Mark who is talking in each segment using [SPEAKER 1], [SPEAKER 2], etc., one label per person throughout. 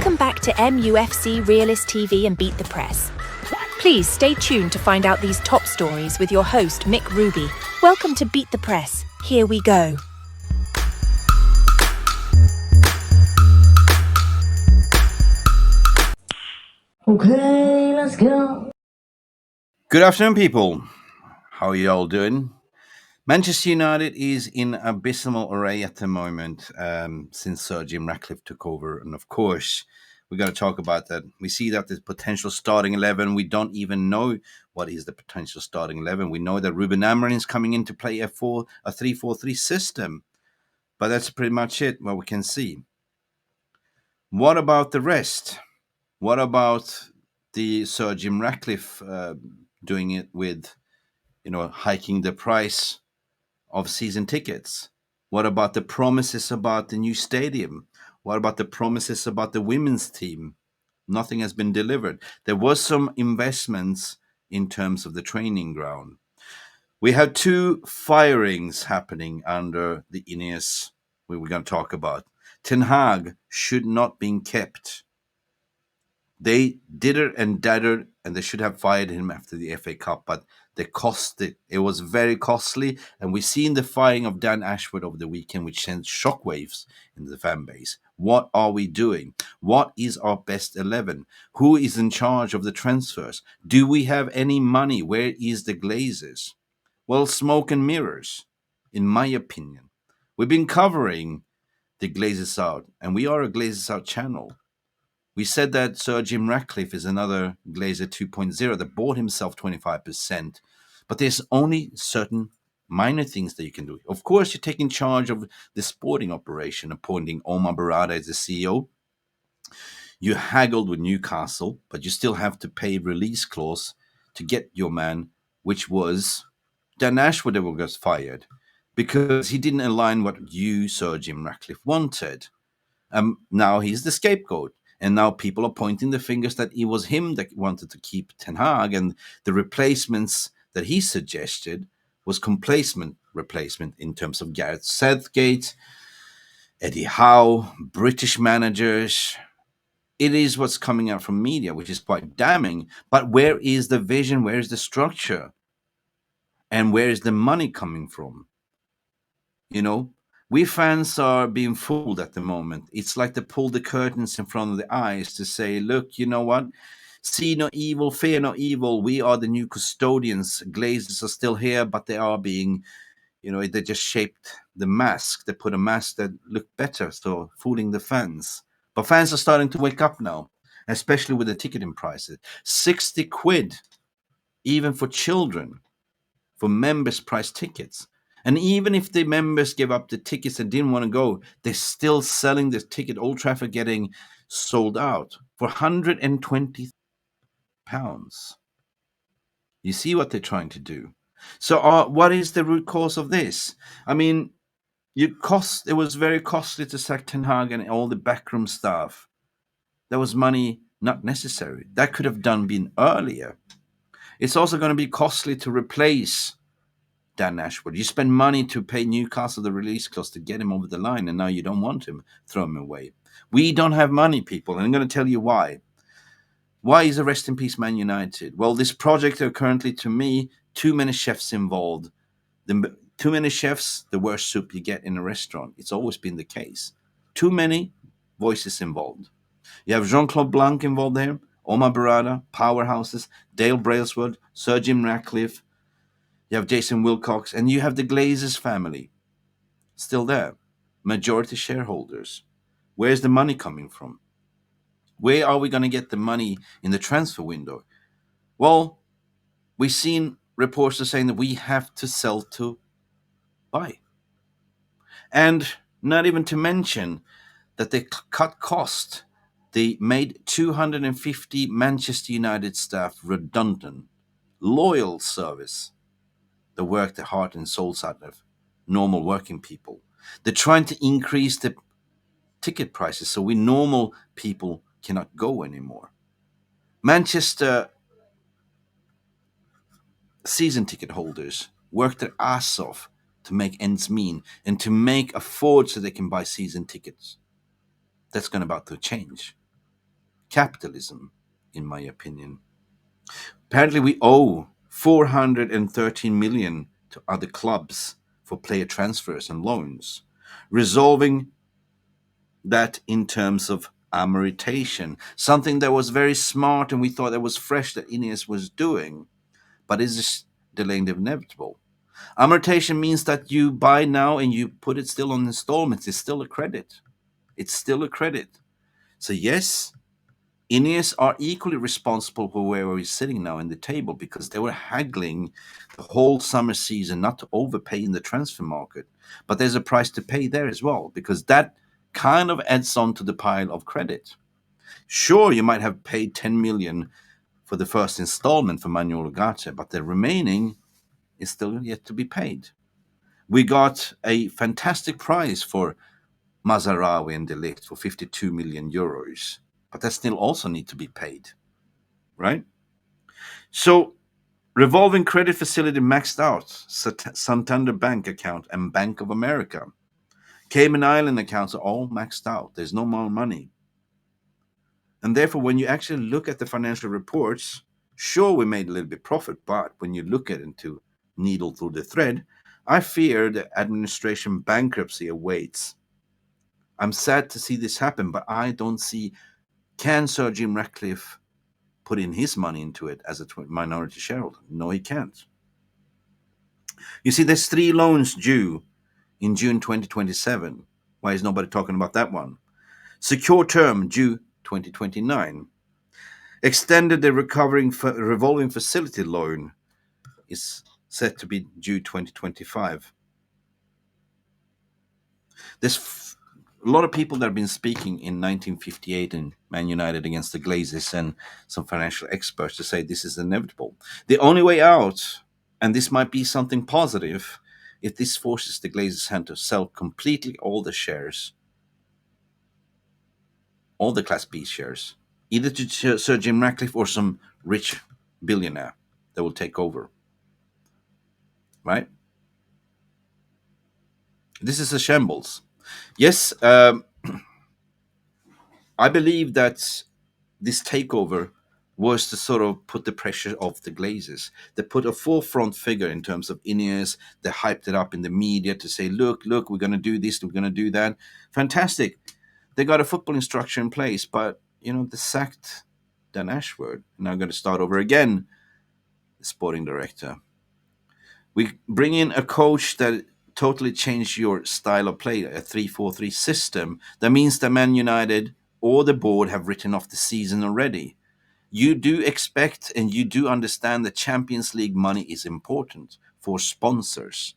[SPEAKER 1] Welcome back to MUFC Realist TV and Beat the Press. Please stay tuned to find out these top stories with your host, Mick Ruby. Welcome to Beat the Press. Here we go.
[SPEAKER 2] Okay, let's go.
[SPEAKER 3] Good afternoon, people. How are you all doing? Manchester United is in abysmal array at the moment since Sir Jim Ratcliffe took over. And of course, we're going to talk about that. We see that the potential starting 11, we don't even know what is the potential starting 11. We know that Ruben Amorim is coming in to play a 3-4-3 system. But that's pretty much it, what we can see. What about the rest? What about the Sir Jim Ratcliffe doing it with, hiking the price of season tickets? What about the promises about the new stadium? What about the promises about the women's team? Nothing has been delivered. There was some investments in terms of the training ground. We have two firings happening under the Ineos we're going to talk about. Ten Hag should not be kept. They didder and dadder, and they should have fired him after the FA Cup, but they cost it. It was very costly, and we've seen the firing of Dan Ashworth over the weekend, which sent shockwaves in the fan base. What are we doing? What is our best 11? Who is in charge of the transfers? Do we have any money? Where is the Glazers? Well, smoke and mirrors, in my opinion. We've been covering the Glazers out, and we are a Glazers out channel. We said that Sir Jim Ratcliffe is another Glazer 2.0 that bought himself 25%, but there's only certain minor things that you can do. Of course, you're taking charge of the sporting operation, appointing Omar Barada as the CEO. You haggled with Newcastle, but you still have to pay release clause to get your man, which was Dan Ashworth, who got fired because he didn't align what you, Sir Jim Ratcliffe, wanted. Now he's the scapegoat. And now people are pointing the fingers that it was him that wanted to keep Ten Hag, and the replacements that he suggested was replacement in terms of Gareth Southgate, Eddie Howe, British managers. It is what's coming out from media, which is quite damning. But where is the vision? Where is the structure? And where is the money coming from? We fans are being fooled at the moment. It's like they pull the curtains in front of the eyes to say, look, you know what? See no evil, fear no evil. We are the new custodians. Glazers are still here, but they are being, they just shaped the mask. They put a mask that looked better, so fooling the fans. But fans are starting to wake up now, especially with the ticketing prices. 60 quid, even for children, for members' price tickets. And even if the members give up the tickets and didn't want to go, they're still selling the ticket. Old Trafford getting sold out for £120. You see what they're trying to do. So what is the root cause of this? I mean, it was very costly to sack Ten Hag and all the backroom staff. That was money not necessary. That could have been earlier. It's also going to be costly to replace Dan Ashworth. You spend money to pay Newcastle the release clause to get him over the line, and now you don't want him. Throw him away. We don't have money, people, and I'm going to tell you why. Why is a rest in peace Man United? Well, this project are currently, to me, too many chefs involved. Too many chefs, the worst soup you get in a restaurant. It's always been the case. Too many voices involved. You have Jean-Claude Blanc involved there, Omar Barada, powerhouses, Dale Brailsford, Sir Jim Ratcliffe. You have Jason Wilcox, and you have the Glazers family still there, majority shareholders. Where's the money coming from? Where are we going to get the money in the transfer window? Well, we've seen reports are saying that we have to sell to buy. And not even to mention that they cut cost. They made 250 Manchester United staff redundant, loyal service. They work their heart and souls out of normal working people. They're trying to increase the ticket prices so we normal people cannot go anymore. Manchester season ticket holders work their ass off to make ends meet and to make afford so they can buy season tickets. That's going about to change. capitalism, in my opinion. Apparently, we owe 413 million to other clubs for player transfers and loans, resolving that in terms of amortization, something that was very smart and we thought that was fresh that Ineos was doing, but is just delaying the inevitable. Amortization means that you buy now and you put it still on installments. It's still a credit. It's still a credit. So yes, Ineos are equally responsible for where we're sitting now in the table because they were haggling the whole summer season not to overpay in the transfer market. But there's a price to pay there as well because that kind of adds on to the pile of credit. Sure, you might have paid 10 million for the first installment for Manuel Ugarte, but the remaining is still yet to be paid. We got a fantastic price for Mazarawi and Delict for 52 million euros, but that still also need to be paid, right? So revolving credit facility maxed out, Santander Bank account and Bank of America. Cayman Island accounts are all maxed out. There's no more money. And therefore, when you actually look at the financial reports, sure, we made a little bit profit, but when you look at it to needle through the thread, I fear the administration bankruptcy awaits. I'm sad to see this happen, but I don't see, can Sir Jim Ratcliffe put in his money into it as a minority shareholder? No, he can't. You see, there's 3 loans due in June 2027. Why is nobody talking about that one? Secure term due 2029. Extended the revolving facility loan is set to be due 2025. There's a lot of people that have been speaking in 1958 in Man United against the Glazers and some financial experts to say this is inevitable. The only way out, and this might be something positive, if this forces the Glazers' hand to sell completely all the shares, all the Class B shares, either to Sir Jim Ratcliffe or some rich billionaire that will take over. Right? This is a shambles. Yes, I believe that this takeover was to sort of put the pressure off the Glazers. They put a forefront figure in terms of Ineos. They hyped it up in the media to say, look, we're going to do this, we're going to do that. Fantastic. They got a footballing structure in place, but, they sacked Dan Ashworth. Now going to start over again, the sporting director. We bring in a coach that totally changed your style of play, a 3-4-3 system. That means that Man United or the board have written off the season already. You do expect and you do understand that Champions League money is important for sponsors.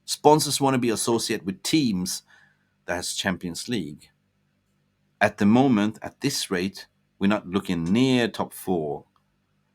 [SPEAKER 3] Sponsors want to be associated with teams that has Champions League. At the moment, at this rate, we're not looking near top 4.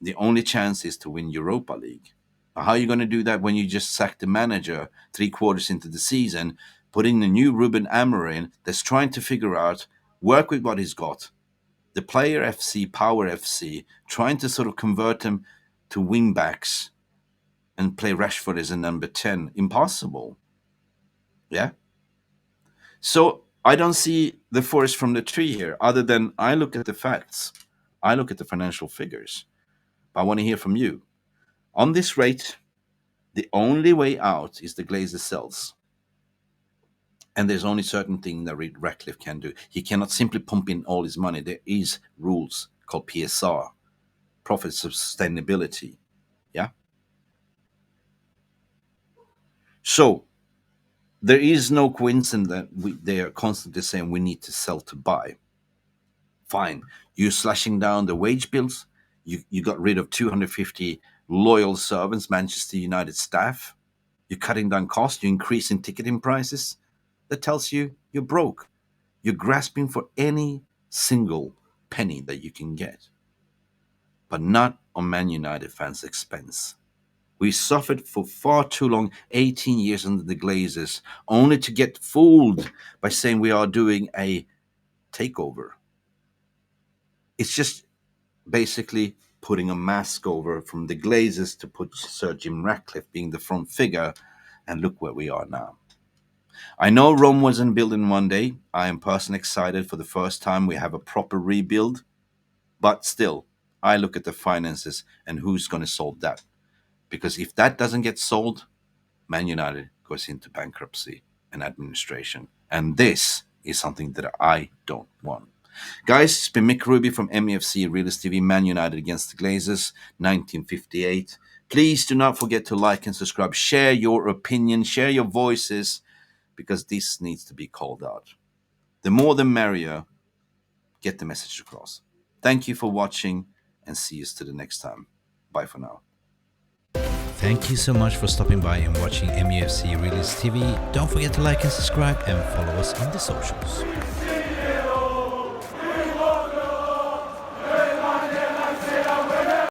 [SPEAKER 3] The only chance is to win Europa League. How are you going to do that when you just sack the manager 3 quarters into the season, put in the new Ruben Amorim that's trying to figure out, work with what he's got, the player FC, power FC, trying to sort of convert them to wing backs and play Rashford as a number 10. Impossible. Yeah? So I don't see the forest from the tree here, other than I look at the facts. I look at the financial figures. But I want to hear from you. On this rate, the only way out is the Glazer sells. And there's only certain thing that Ratcliffe can do. He cannot simply pump in all his money. There is rules called PSR, profit sustainability. Yeah. So there is no coincidence that they are constantly saying we need to sell to buy. Fine. You're slashing down the wage bills. You got rid of 250 loyal servants, Manchester United staff. You're cutting down costs. You're increasing ticketing prices. That tells you you're broke. You're grasping for any single penny that you can get, but not on Man United fans' expense. We suffered for far too long, 18 years under the Glazers, only to get fooled by saying we are doing a takeover. It's just basically putting a mask over from the Glazers to put Sir Jim Ratcliffe being the front figure, and look where we are now. I know Rome wasn't built in one day. I am personally excited for the first time we have a proper rebuild. But still, I look at the finances and who's going to solve that. Because if that doesn't get solved, Man United goes into bankruptcy and administration. And this is something that I don't want. Guys, it's been Mick Ruby from MUFC Realist TV, Man United against the Glazers, 1958. Please do not forget to like and subscribe. Share your opinion, share your voices, because this needs to be called out. The more the merrier. Get the message across. Thank you for watching, and see you to the next time. Bye for now.
[SPEAKER 4] Thank you so much for stopping by and watching MUFC Realist TV. Don't forget to like and subscribe and follow us on the socials.